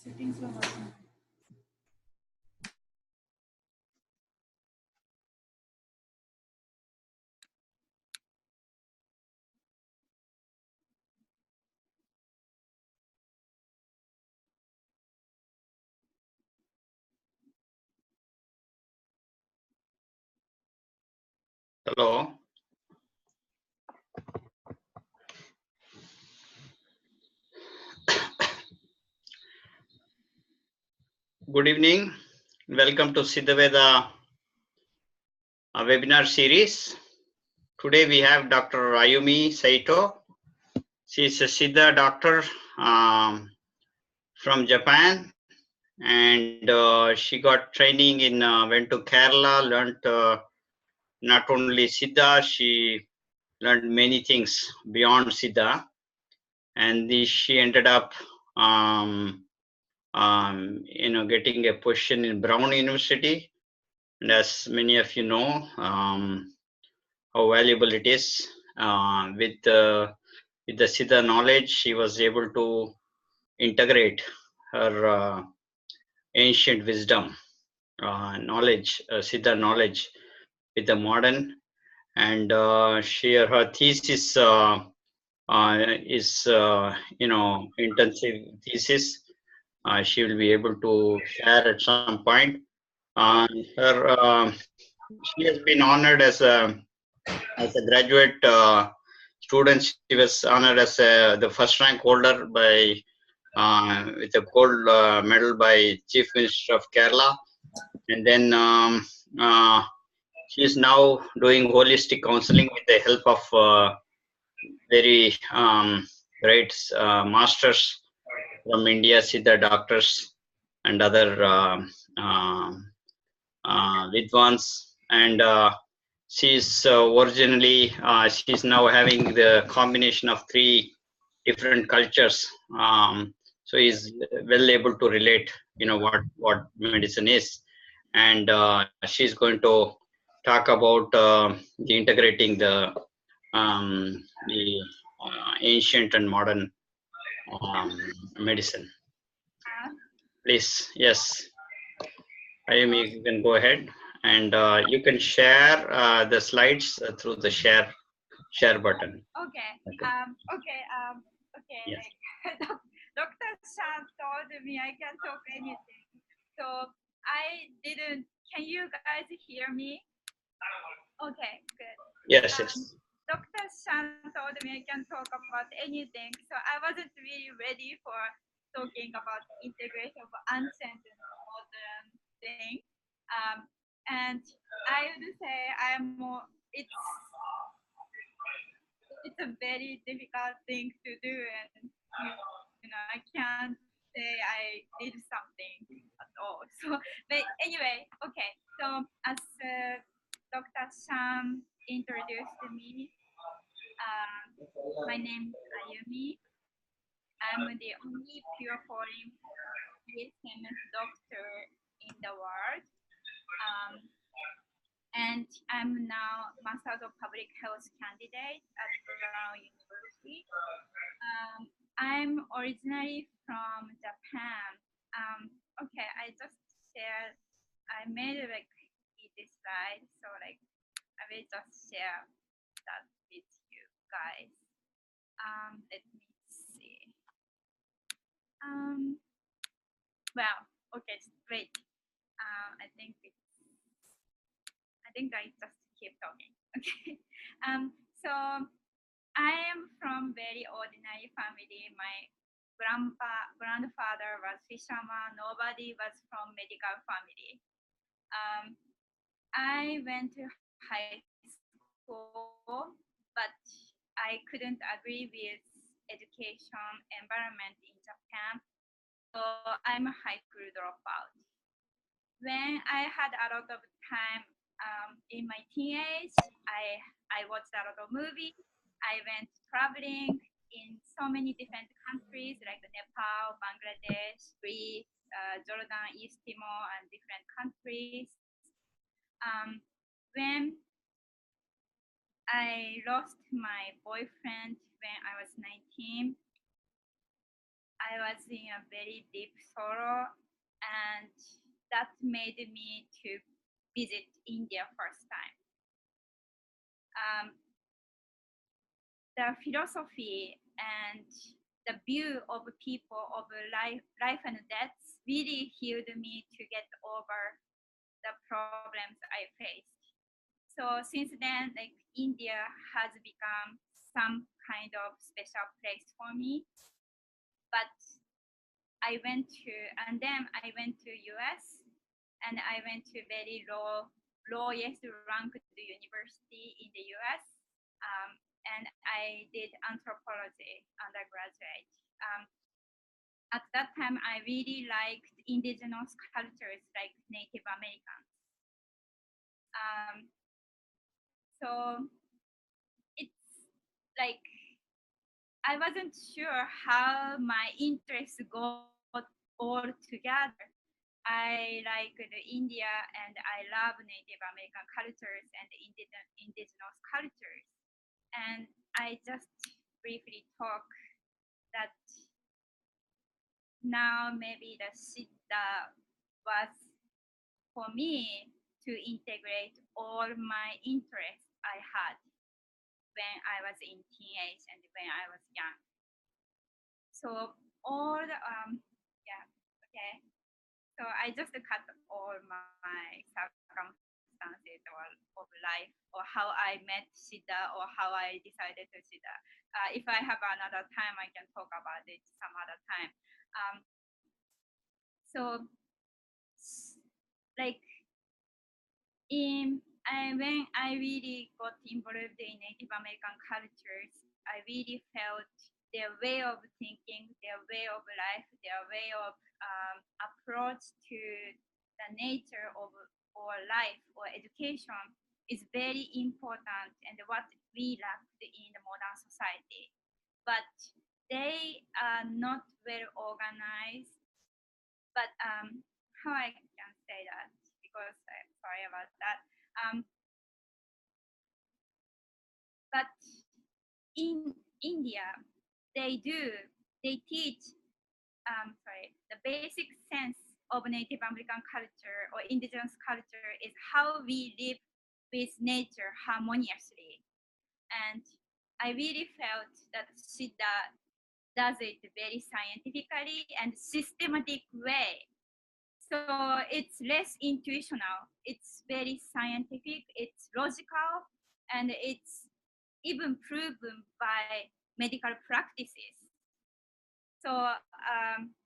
Settings లో మాత్రం. Hello. Good evening. Welcome to Siddha-Vetha webinar series. Today we have Dr. Ayumi Saito. She is a Siddha doctor from Japan, and she got training in went to Kerala, learned not only Siddha, she learned many things beyond Siddha, and she ended up getting a position in Brown University. And as many of you know, how valuable it is with the Siddha knowledge, she was able to integrate her ancient wisdom, knowledge, Siddha knowledge with the modern, and her thesis is intensive thesis. She will be able to share at some point. She has been honored as a graduate student. She was honored as the first rank holder by with a gold medal by Chief Minister of Kerala, and then she is now doing holistic counseling with the help of very great masters from India, Siddha doctors and other Vidwans, and she's originally she's now having the combination of three different cultures, so he's well able to relate what medicine is, and she's going to talk about the integrating the ancient and modern medicine. Please, yes, Ayumi, you can go ahead, and you can share the slides through the share button. Okay. Okay. Yes. Dr. Shan told me I can talk anything. So I didn't. Can you guys hear me? Okay, good. Yes, yes. Dr. Shan told me I can talk about anything. So I wasn't really ready for talking about integration of ancient and modern thing. And I would say I'm more. It's a very difficult thing to do, and I can't say I did something at all. So, but anyway, okay. So as Dr. Sham introduced me, my name is Ayumi. I'm the only pure foreign BSMS doctor in the world. And I'm now Master of Public Health candidate at Brown University. I'm originally from Japan. Okay, I just shared, I made like this slide, so like I will just share that with you guys. Let me see. Well, okay, wait. I think I just keep talking. Okay. So I am from very ordinary family. My grandfather was fisherman. Nobody was from medical family. I went to high school, but I couldn't agree with education environment in Japan. So I'm a high school dropout. When I had a lot of time in my teenage, I watched a lot of movies. I went traveling in so many different countries like Nepal, Bangladesh, Greece, Jordan, East Timor, and different countries. When I lost my boyfriend when I was 19, I was in a very deep sorrow, and that made me to visit India first time. The philosophy and the view of people of life and death really healed me to get over the problems I faced. So since then, like India has become some kind of special place for me. But and then I went to US, and I went to very lowest ranked university in the US. And I did anthropology undergraduate. At that time, I really liked indigenous cultures like Native Americans. So it's like I wasn't sure how my interests got all together. I like the India, and I love Native American cultures and indigenous cultures. And I just briefly talk that now maybe the Siddha was for me to integrate all my interests I had when I was in teenage and when I was young. So all the yeah, okay. So I just cut all my circumstances of life, or how I met Sidddha, or how I decided to Sidddha. If I have another time, I can talk about it some other time. So like when I really got involved in Native American cultures, I really felt their way of thinking, their way of life, their way of approach to the nature of or life or education is very important, and what we lacked in the modern society. But they are not well organized. But how I can say that, because I'm sorry about that. But in India, they teach, the basic sense of Native American culture or indigenous culture is how we live with nature harmoniously. And I really felt that Siddha does it very scientifically and systematic way. So it's less intuitional, it's very scientific, it's logical, and it's even proven by medical practices. So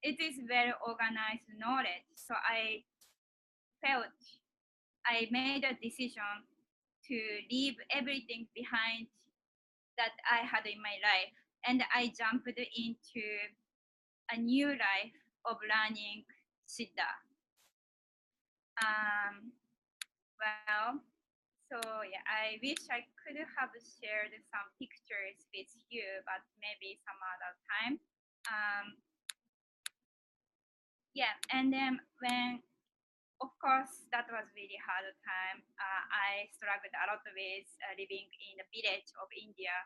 it is very organized knowledge. So I felt I made a decision to leave everything behind that I had in my life, and I jumped into a new life of learning Siddha. Well, so yeah, I wish I could have shared some pictures with you, but maybe some other time. Yeah, and then of course, that was really hard time. I struggled a lot with living in the village of India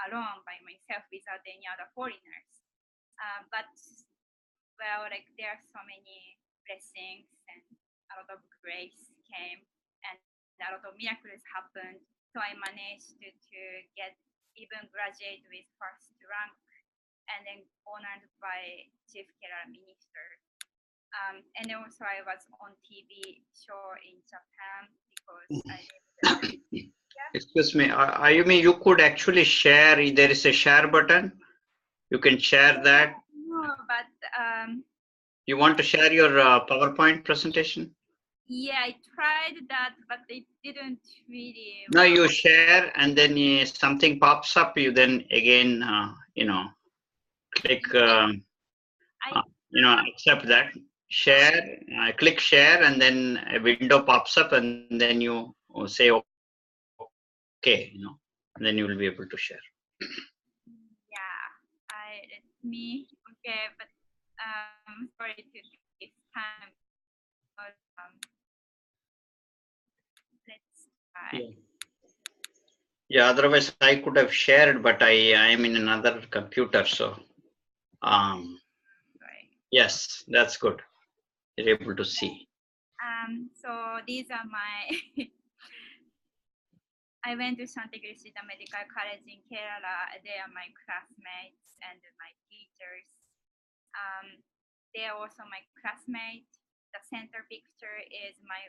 alone by myself without any other foreigners. But well, like there are so many blessings and a lot of grace came, and a lot of miracles happened. So I managed to get even graduate with first rank, and then honored by Chief Kerala Minister. And also I was on TV show in Japan because I lived there. Excuse me, Ayumi, you could actually share. There is a share button. You can share that. No, but you want to share your PowerPoint presentation? Yeah, I tried that, but it didn't really. No, you share, and then something pops up. You then again, click. Accept that. Share. Click share, and then a window pops up, and then you say okay, and then you will be able to share. Yeah, let me. Okay, but sorry to take this time. But, let's try. Yeah, otherwise I could have shared, but I am in another computer, so. Right. Yes, that's good. You're able to see. So these are my. I went to Santa Cristina Medical College in Kerala. They are my classmates and my teachers. They are also my classmates. The center picture is my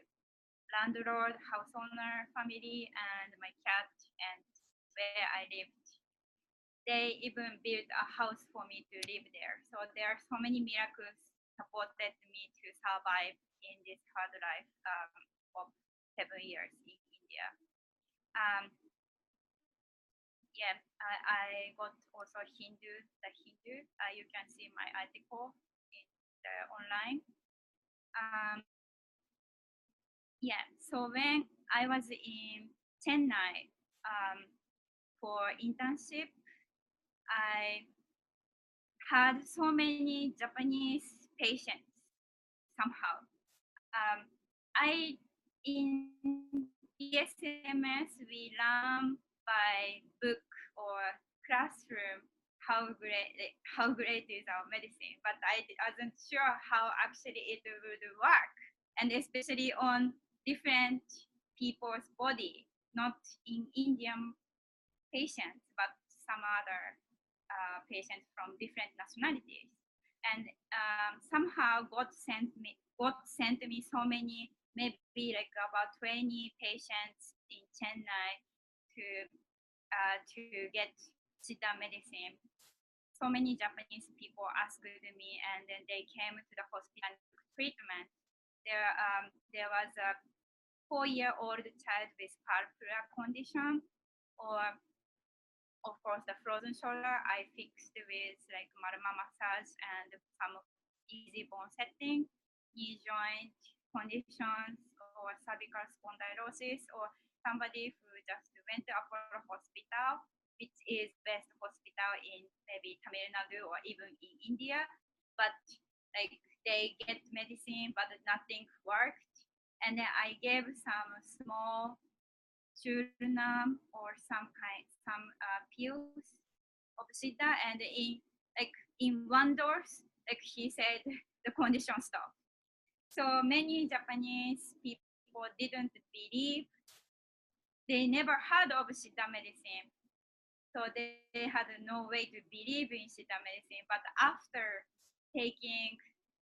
landlord, house owner family, and my cat, and where I lived. They even built a house for me to live there. So there are so many miracles supported me to survive in this hard life of 7 years in India. Um, yeah, I got also the Hindu. You can see my article in the online. Um, yeah, so when I was in Chennai for internship, I had so many Japanese patients somehow. I in BSMS we learn by book or classroom how great is our medicine, but I wasn't sure how actually it would work, and especially on different people's body, not in Indian patients, but some other patients from different nationalities. And somehow God sent me so many, maybe like about 20 patients in Chennai to get Siddha medicine. So many Japanese people asked me, and then they came to the hospital and took treatment. There was a 4-year-old child with pulmonary condition, or of course the frozen shoulder I fixed with like marma massage and some easy bone setting, knee joint conditions or cervical spondylosis, or somebody who just went to Apollo Hospital, which is best hospital in maybe Tamil Nadu or even in India, but like they get medicine but nothing worked, and then I gave some small churnam or some pills of Siddha, and in 1 dose, like he said, the condition stopped. So many Japanese people didn't believe. They never heard of Siddha medicine, so they had no way to believe in Siddha medicine. But after taking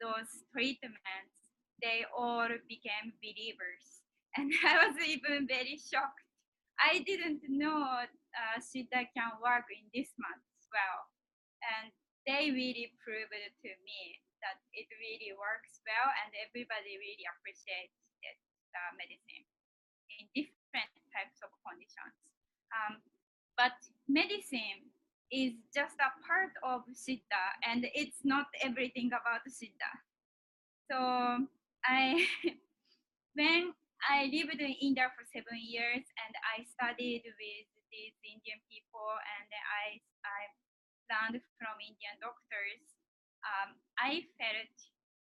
those treatments, they all became believers. And I was even very shocked. I didn't know Siddha can work in this much well. And they really proved to me that it really works well, and everybody really appreciates this medicine in different types of conditions. Um, but medicine is just a part of Siddha, and it's not everything about Siddha. So I, when I lived in India for 7 years, and I studied with these Indian people, and I learned from Indian doctors, I felt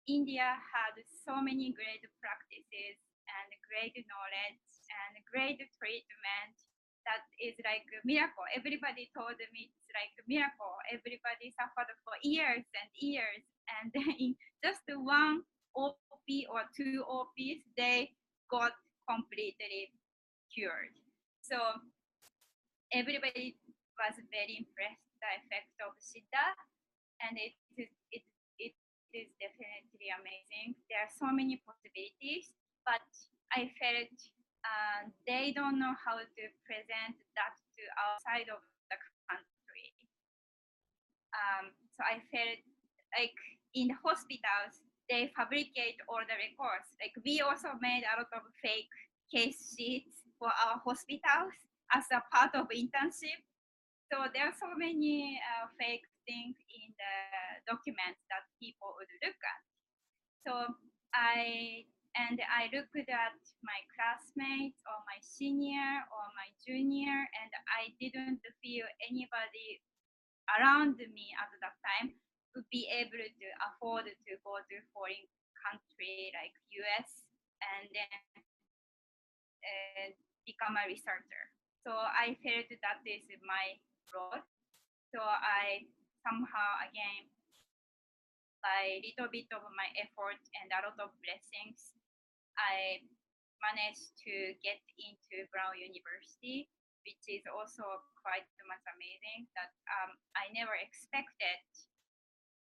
India had so many great practices and great knowledge and great treatment that is like a miracle. Everybody told me it's like a miracle. Everybody suffered for years and years, and in just one OP or two OPs, they got completely cured. So everybody was very impressed the effect of Siddha, and it is definitely amazing. There are so many possibilities, but I felt they don't know how to present that to outside of the country. So I felt like in the hospitals they fabricate all the records. Like we also made a lot of fake case sheets for our hospitals as a part of internship. So there are so many fake things in the documents that people would look at. So I looked at my classmates or my senior or my junior, and I didn't feel anybody around me at that time would be able to afford to go to foreign country like US and then become a researcher. So I felt that is my role. So I somehow again by little bit of my effort and a lot of blessings, I managed to get into Brown University, which is also quite much amazing that I never expected.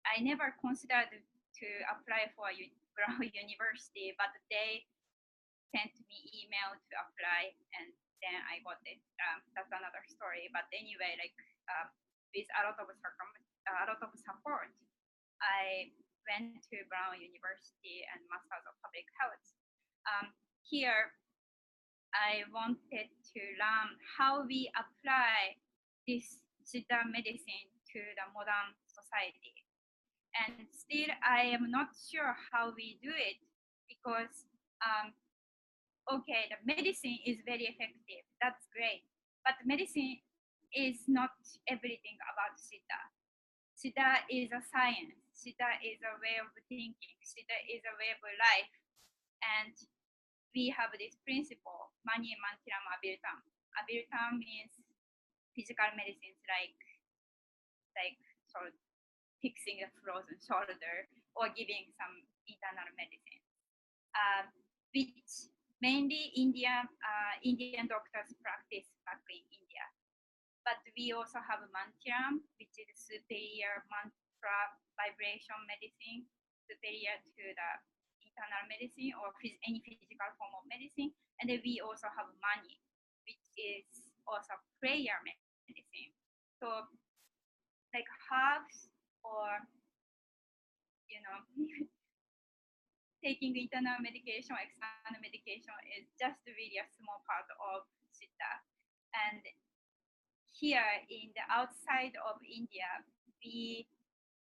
I never considered to apply for Brown University, but they sent me email to apply, and then I got it. That's another story. But anyway, like with a lot of support, I went to Brown University and Masters of Public Health. Here, I wanted to learn how we apply this Siddha medicine to the modern society. And still, I am not sure how we do it because, okay, the medicine is very effective. That's great. But medicine is not everything about Siddha. Siddha is a science. Siddha is a way of thinking. Siddha is a way of life. And we have this principle, mani mantiram avirtam. Avirtam means physical medicines like sort of fixing a frozen shoulder or giving some internal medicine, which mainly Indian doctors practice back in India. But we also have mantiram, which is superior mantra vibration medicine, superior to the internal medicine or any physical form of medicine. And then we also have mani, which is also prayer medicine. So like herbs or, you know, taking internal medication, external medication is just really a small part of Siddha. And here in the outside of India,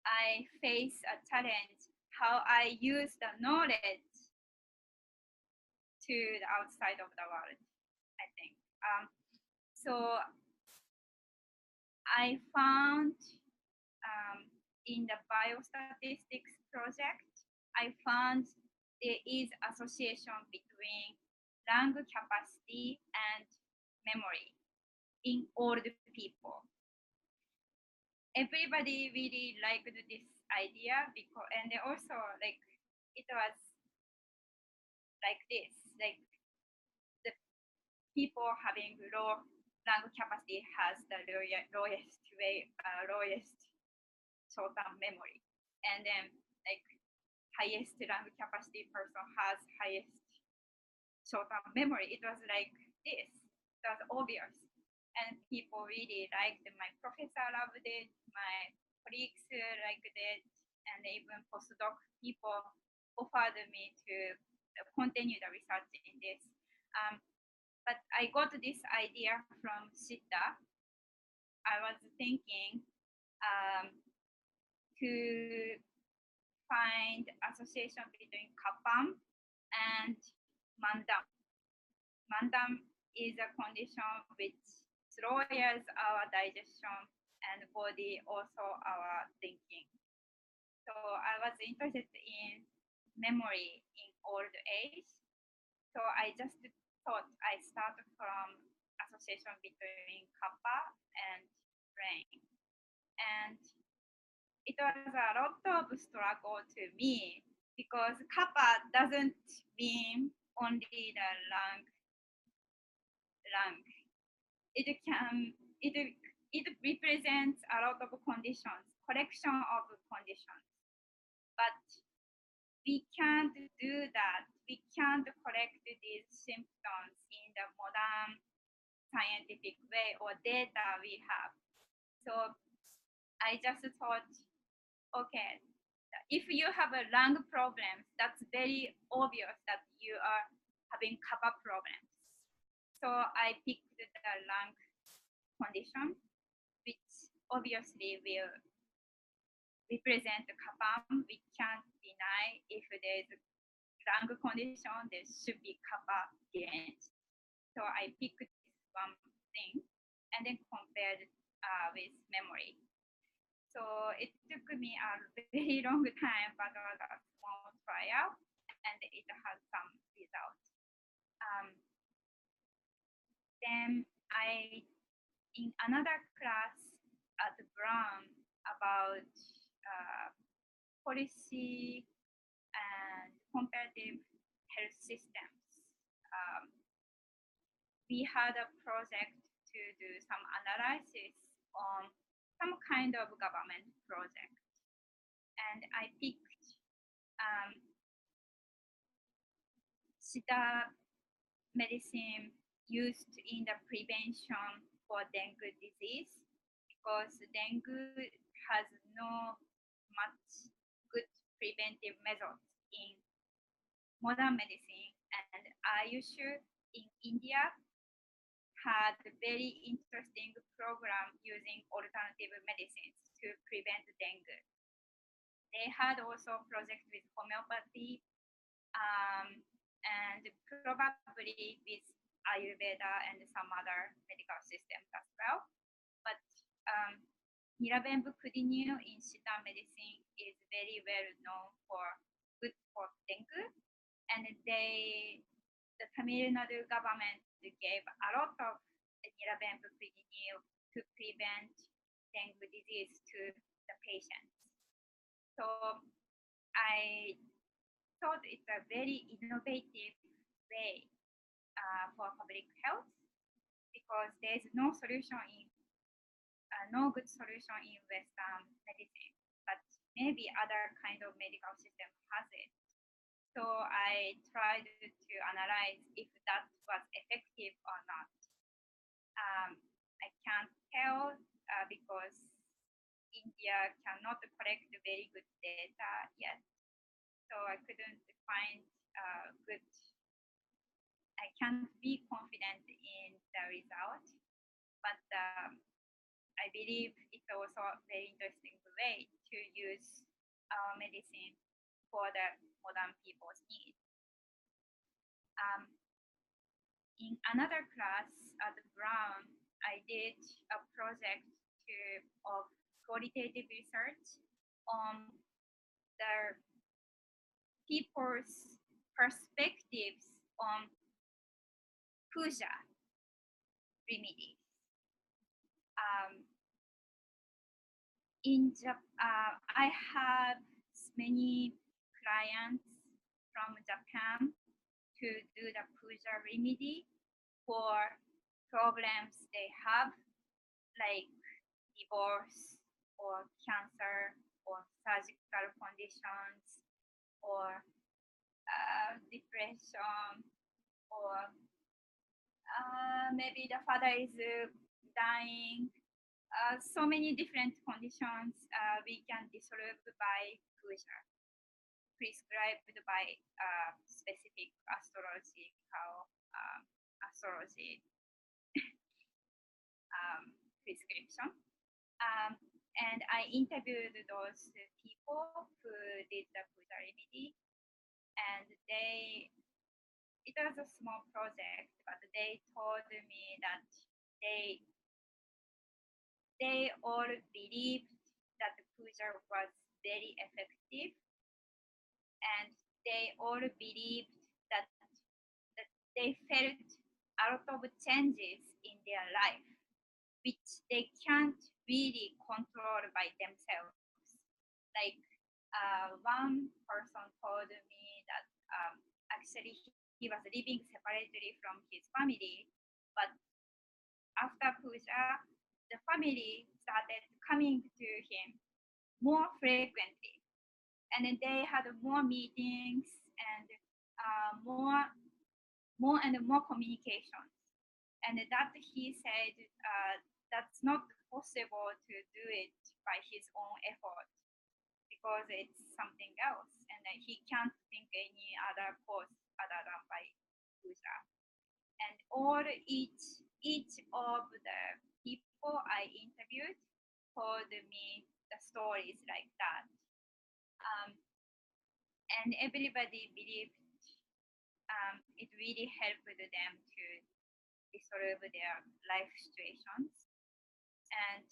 I face a challenge how I use the knowledge to the outside of the world, I think. So I found in the biostatistics project, I found there is association between lung capacity and memory in old people. Everybody really liked this idea because, and also like it was like this, like the people having low lung capacity has the lowest short-term memory, and then like highest lung capacity person has highest short-term memory. It was like this. It was obvious. And people really liked my professor loved it, my colleagues liked it, and even postdoc people offered me to continue the research in this. But I got this idea from Siddha. I was thinking to find association between kapam and mandam. Mandam is a condition which slows our digestion and body, also our thinking. So I was interested in memory in old age. So I just thought I start from association between kappa and brain. And it was a lot of struggle to me because kappa doesn't mean only the lung. It represents a lot of conditions, collection of conditions. But we can't do that. We can't correct these symptoms in the modern scientific way or data we have. So I just thought, okay, if you have a lung problem, that's very obvious that you are having kappa problems. So I picked the lung condition, which obviously will represent the kappa. We can't deny if there is a lung condition, there should be kappa gains. So I picked this one thing and then compared with memory. So it took me a very long time, but it was a small trial, and it had some results. Then in another class at Brown about policy and comparative health systems. Um, we had a project to do some analysis on some kind of government project, and I picked Siddha medicine used in the prevention for dengue disease because dengue has no much good preventive methods in modern medicine, and Ayush in India had a very interesting program using alternative medicines to prevent dengue. They had also a project with homeopathy and probably with Ayurveda and some other medical systems as well. But Niravembucudinil in Siddha medicine is very well known for good for dengue, and the Tamil Nadu government gave a lot of Niravembucudinil to prevent dengue disease to the patients. So I thought it's a very innovative way for public health because there's no solution in no good solution in Western medicine, but maybe other kind of medical system has it. So I tried to analyze if that was effective or not. I can't tell because India cannot collect very good data yet. So I couldn't find good, I can't be confident in the result, but I believe it's also a very interesting way to use our medicine for the modern people's needs. In another class at Brown, I did a project of qualitative research on the people's perspectives on puja remedies. I have many clients from Japan to do the puja remedy for problems they have, like divorce or cancer or surgical conditions or depression, or maybe the father is dying. So many different conditions we can dissolve by puja, prescribed by specific astrology prescription. And I interviewed those people who did the puja remedy, and it was a small project, but they told me that they all believed that the puja was very effective, and they all believed that they felt a lot of changes in their life, which they can't really control by themselves. Like one person told me that actually he was living separately from his family, but after puja, the family started coming to him more frequently, and then they had more meetings and more and more communications, and that he said that's not possible to do it by his own effort because it's something else, and he can't think any other cause other than by puja. And each of the people I interviewed told me the stories like that, and everybody believed it really helped them to resolve their life situations. And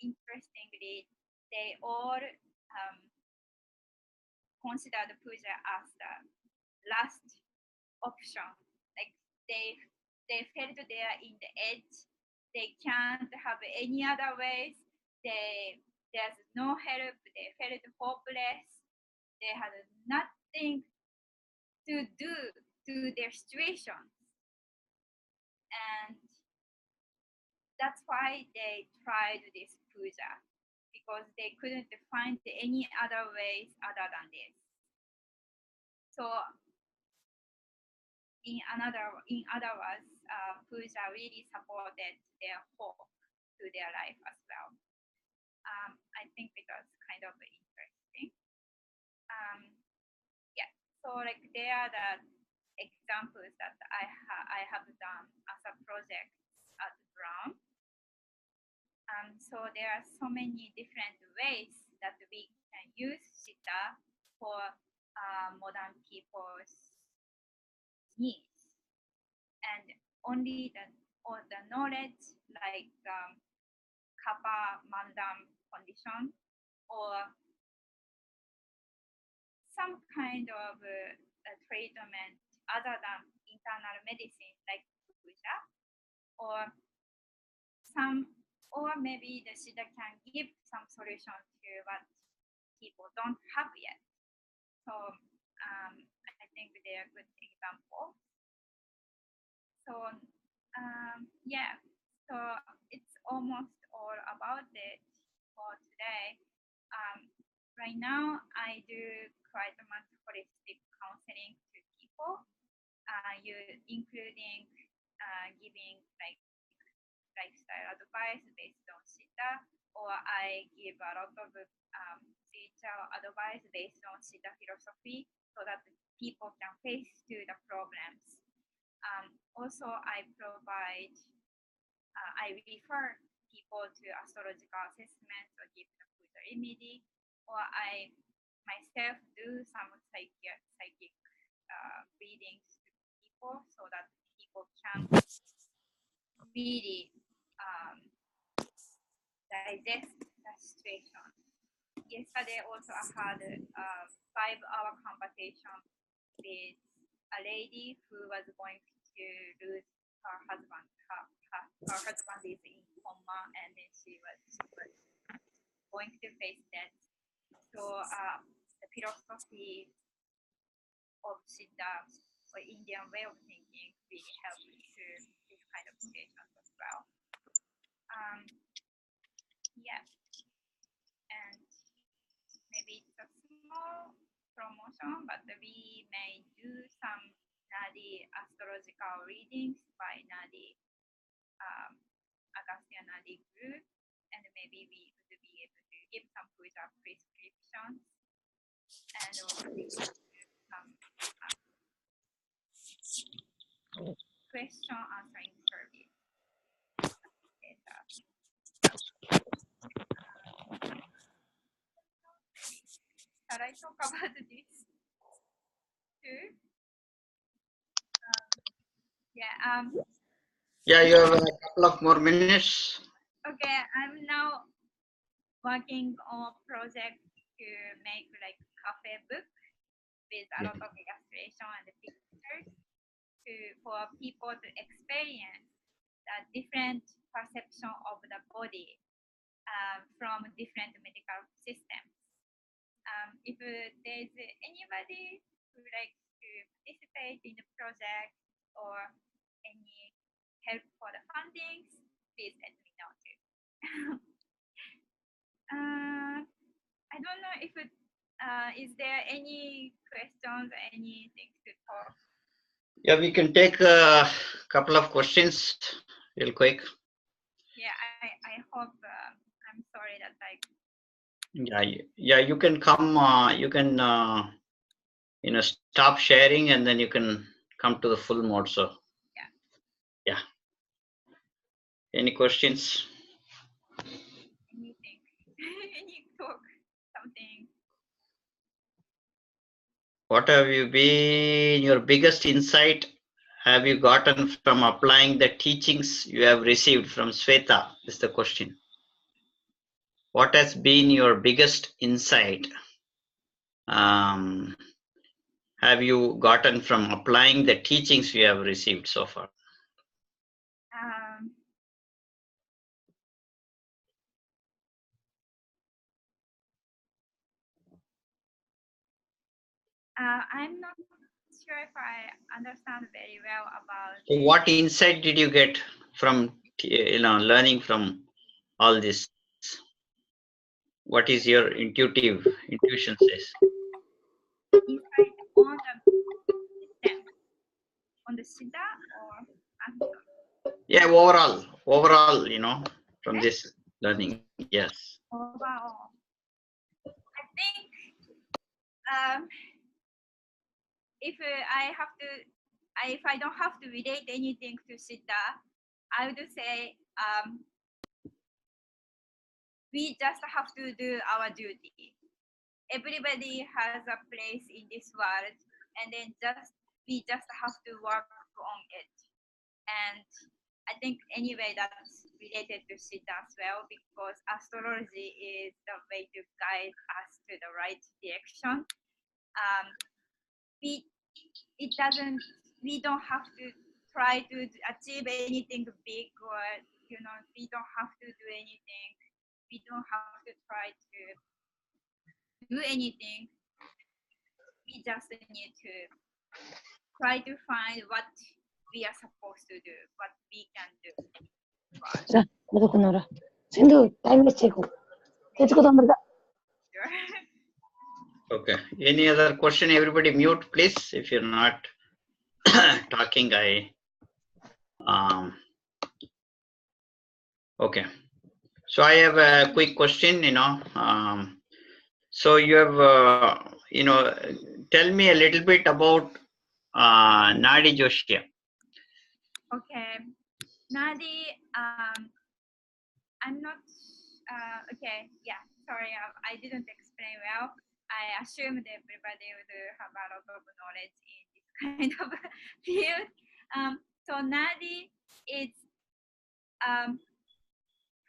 interestingly, they all considered puja as the last option. Like they felt they are in the edge. They can't have any other ways. They there's no help. They felt hopeless. They had nothing to do to their situation. And that's why they tried this puja, because they couldn't find any other ways other than this. So in other words, puja really supported their hope to their life as well. I think it was kind of interesting. Yeah, so like they are the examples that I have done as a project at Brown. So there are so many different ways that we can use Siddha for modern people's needs, and only the knowledge like kapha mandam condition or some kind of treatment other than internal medicine like puja, or maybe the Siddha can give some solution to what people don't have yet. So I think they are good example. So yeah, so it's almost all about it for today. Right now, I do quite much holistic counseling to people, including giving like lifestyle advice based on Siddha, or I give a lot of spiritual advice based on Siddha philosophy so that people can face to the problems. Also, I refer people to astrological assessments or give the puja remedy, or I myself do some psychic readings to people so that people can really digest the situation. Yesterday also I had a 5-hour conversation with a lady who was going to lose her husband. Her husband is in coma, and then she was going to face death. So the philosophy of Siddha or Indian way of thinking really helps to this kind of situations as well. Yeah, and maybe it's a small promotion, but we may do some Nadi astrological readings by Nadi, Agastya Nadi group, and maybe we would be able to give some puja prescriptions and also some question answering service. Shall I talk about this too? Yeah, you have a couple of more minutes. Okay, I'm now working on a project to make like cafe book with a lot of illustration and pictures for people to experience the different perception of the body from different medical systems. If there's anybody who likes to participate in the project or any help for the fundings, please let me know too. I don't know if is there any questions or anything to talk? Yeah, we can take a couple of questions real quick. Yeah, I hope. I'm sorry that Yeah, you can come. You can stop sharing, and then you can come to the full mode. So yeah. Any questions? Anything, any talk, something. What have you been your biggest insight have you gotten from applying the teachings you have received from Sveta? Is the question. What has been your biggest insight have you gotten from applying the teachings you have received so far? I'm not sure if I understand very well about So it. what insight did you get from learning from all this? What is your intuition says? Insight on the system, on the Siddha or Ahimsa. Yeah, overall, from Okay? this learning, yes. Overall, I think um, if if I don't have to relate anything to Siddha, I would say we just have to do our duty. Everybody has a place in this world, and then we just have to work on it. And I think anyway that's related to Siddha as well, because astrology is the way to guide us to the right direction. Um, we it doesn't we don't have to try to achieve anything big, or we don't have to do anything. We don't have to try to do anything. We just need to try to find what we are supposed to do, what we can do. 자, 너도 끊어라. 진도 타임 외치고. 계속 넘어가. Sure. Okay. Any other question? Everybody mute, please. If you're not talking, okay. So I have a quick question, so you have, tell me a little bit about Nadi Joshia. Okay. Nadi, I'm not, okay, yeah, sorry, I didn't explain well. I assumed everybody would have a lot of knowledge in this kind of field. So Nadi is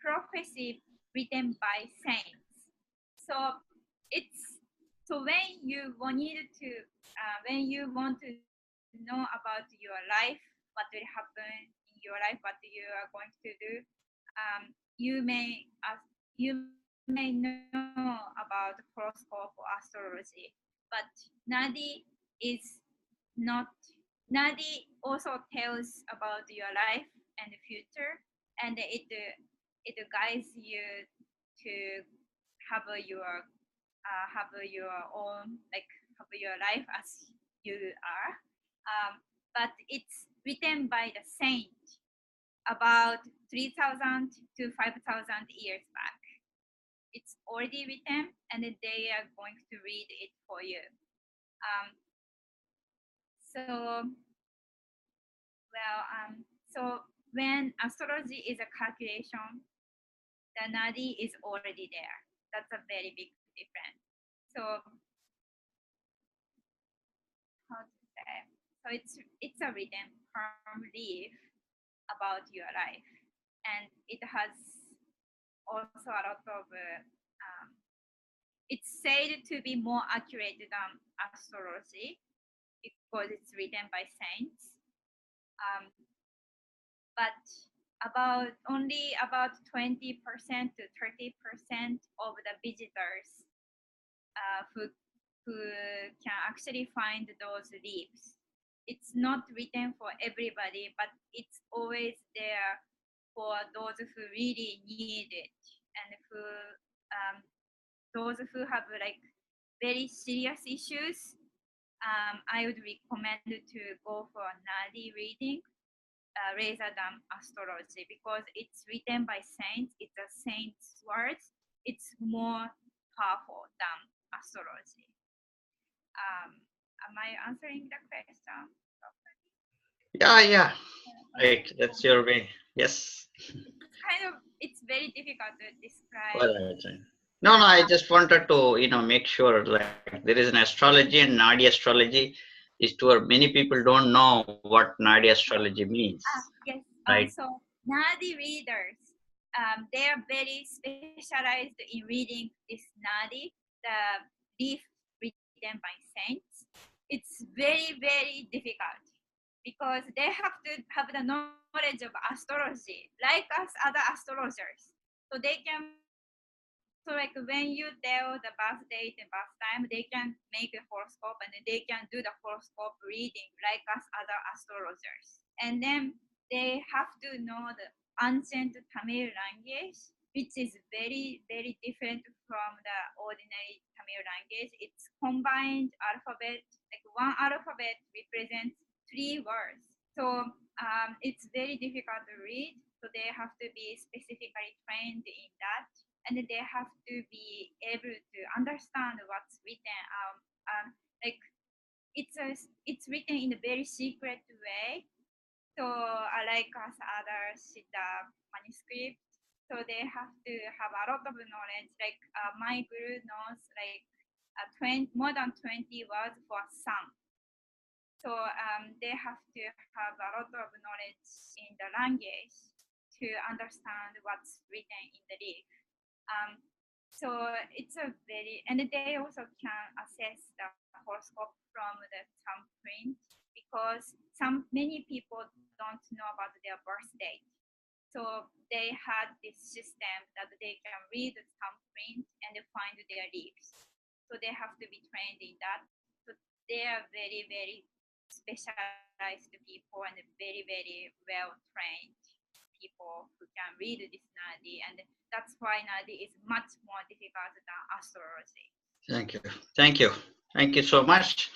prophecy written by saints. So it's when you want to know about your life, what will happen in your life, what you are going to do, you may know about horoscope or astrology, but Nadi is not. Nadi also tells about your life and the future, and it guides you to have your own, like have your life as you are. But it's written by the saint about 3,000 to 5,000 years back. It's already written, and they are going to read it for you. So so when astrology is a calculation, the Nadi is already there. That's a very big difference. So how to say? So it's a written palm leaf about your life, and it has also a lot of. It's said to be more accurate than astrology because it's written by saints. But only about 20% to 30% of the visitors who can actually find those leaves. It's not written for everybody, but it's always there for those who really need it, and those who have like very serious issues. I would recommend to go for Nadi reading rather than astrology, because it's written by saints. It's a saint's words. It's more powerful than astrology. Am I answering the question? Yeah. Right. That's your way. Yes. It's very difficult to describe. Well, no. I just wanted to, make sure like there is an astrology and Nadi astrology is to many people don't know what Nadi astrology means. Yes. Right. So Nadi readers, they are very specialized in reading this Nadi, the leaf written by saints. It's very, very difficult because they have to have the knowledge of astrology, like us other astrologers. So they can So like when you tell the birth date and birth time, they can make a horoscope and they can do the horoscope reading like us other astrologers. And then they have to know the ancient Tamil language, which is very, very different from the ordinary Tamil language. It's combined alphabet, like one alphabet represents 3 words. So it's very difficult to read. So they have to be specifically trained in that, and they have to be able to understand what's written. Like it's written in a very secret way. So like us other Siddha manuscript. So they have to have a lot of knowledge. Like my guru knows like 20, more than 20 words for sun. So they have to have a lot of knowledge in the language to understand what's written in the leaf. So it's a very, and they also can assess the horoscope from the thumbprint, because many people don't know about their birth date. So they had this system that they can read the thumbprint and find their leaves. So they have to be trained in that. So they are very, very specialized people and very, very well trained people who can read this Nadi, and that's why Nadi is much more difficult than astrology. Thank you. Thank you. Thank you so much.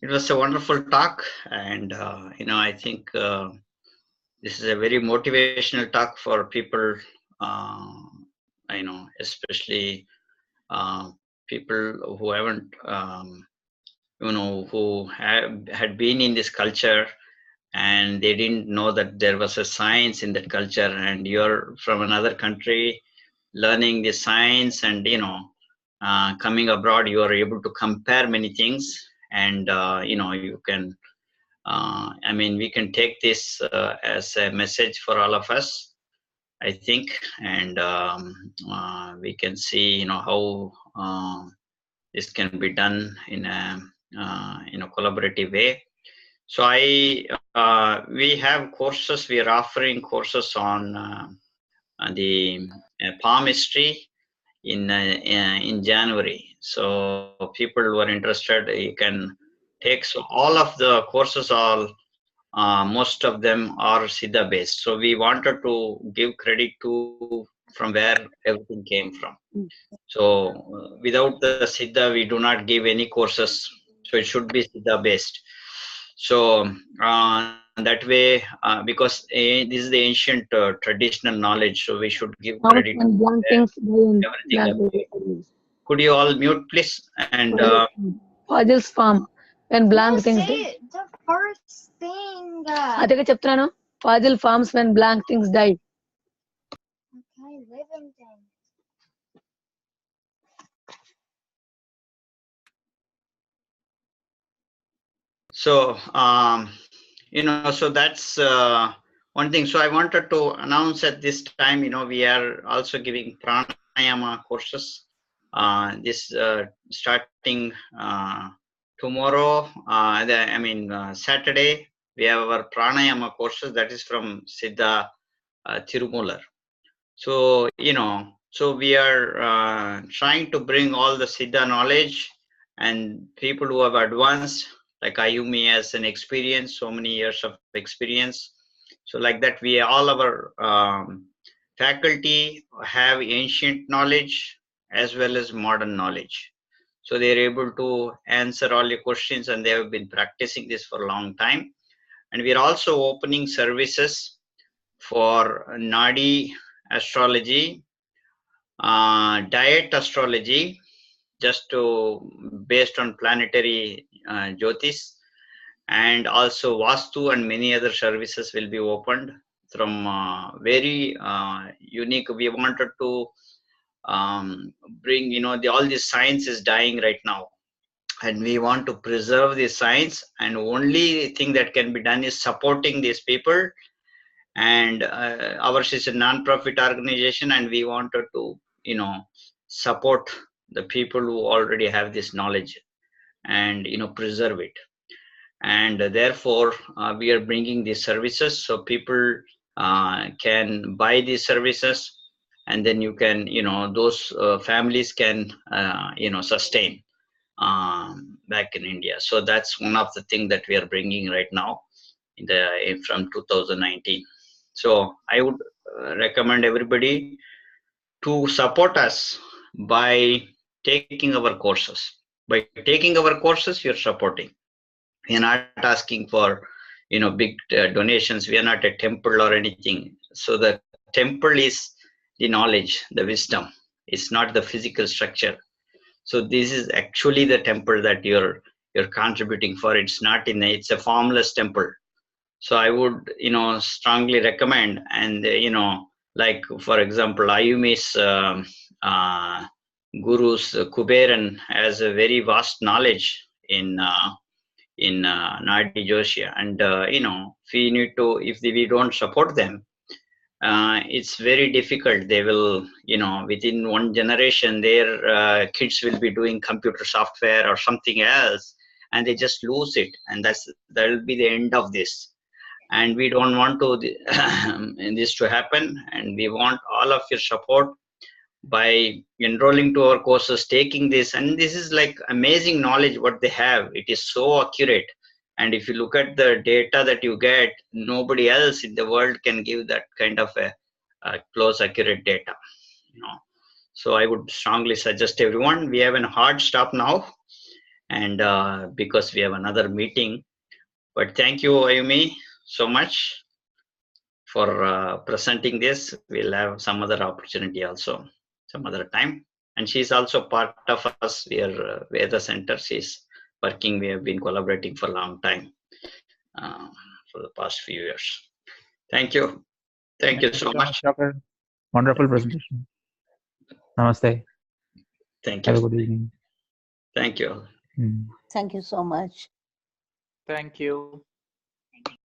It was a wonderful talk, and I think this is a very motivational talk for people. Especially people who haven't, who had been in this culture, and they didn't know that there was a science in that culture, and you're from another country learning the science, and coming abroad, you are able to compare many things, and you can we can take this as a message for all of us, I think, and we can see how this can be done in a collaborative way. So we have courses. We are offering courses on the palmistry in January. So people who are interested, you can take. So all of the courses, most of them are Siddha based. So we wanted to give credit to from where everything came from. So without the Siddha, we do not give any courses. So it should be Siddha based. So that way, because this is the ancient traditional knowledge, so we should give credit to everything. Could you all mute, please? And Fazil's farm. When blank things say the first thing. అదే చెప్తున్నాను. Fazil farms when blank things die. Okay, living things. so so that's one thing. So I wanted to announce at this time, we are also giving pranayama courses. This starting tomorrow, Saturday, we have our pranayama courses. That is from Siddha Tirumular. So so we are trying to bring all the Siddha knowledge, and people who have advanced, like Ayumi has an experience, so many years of experience. So like that, we all our faculty have ancient knowledge as well as modern knowledge. So they're able to answer all your questions, and they have been practicing this for a long time. And we're also opening services for Nadi astrology, diet astrology, just to based on planetary Jyotish, and also Vastu and many other services will be opened from very unique. We wanted to bring, all this science is dying right now, and we want to preserve the science, and only thing that can be done is supporting these people. And ours is a non-profit organization, and we wanted to support the people who already have this knowledge and preserve it. And therefore we are bringing these services, so people can buy these services, and then you can, those families can, sustain back in India. So that's one of the things that we are bringing right now from 2019. So I would recommend everybody to support us by taking our courses. By taking our courses, you're supporting. We are not asking for, big donations. We are not a temple or anything. So the temple is the knowledge, the wisdom. It's not the physical structure. So this is actually the temple that you're contributing for. It's not it's a formless temple. So I would, strongly recommend, and like for example, Ayumis gurus, Kuberan has a very vast knowledge in Nadi Joshia, and if we don't support them, it's very difficult. They will, within one generation, their kids will be doing computer software or something else, and they just lose it, and that will be the end of this. And we don't want this to happen, and we want all of your support by enrolling to our courses, taking this, and this is like amazing knowledge what they have. It is so accurate, and if you look at the data that you get, nobody else in the world can give that kind of a close, accurate data. So I would strongly suggest everyone. We have a hard stop now, and because we have another meeting. But thank you, Ayumi, so much for presenting this. We'll have some other opportunity also, some other time. And she's also part of us. We are Veda Center. She's working. We have been collaborating for a long time, for the past few years. Thank you. Thank you so much. Doctor. Wonderful presentation. Namaste. Thank you. Have a good evening. Thank you. Thank you so much. Thank you.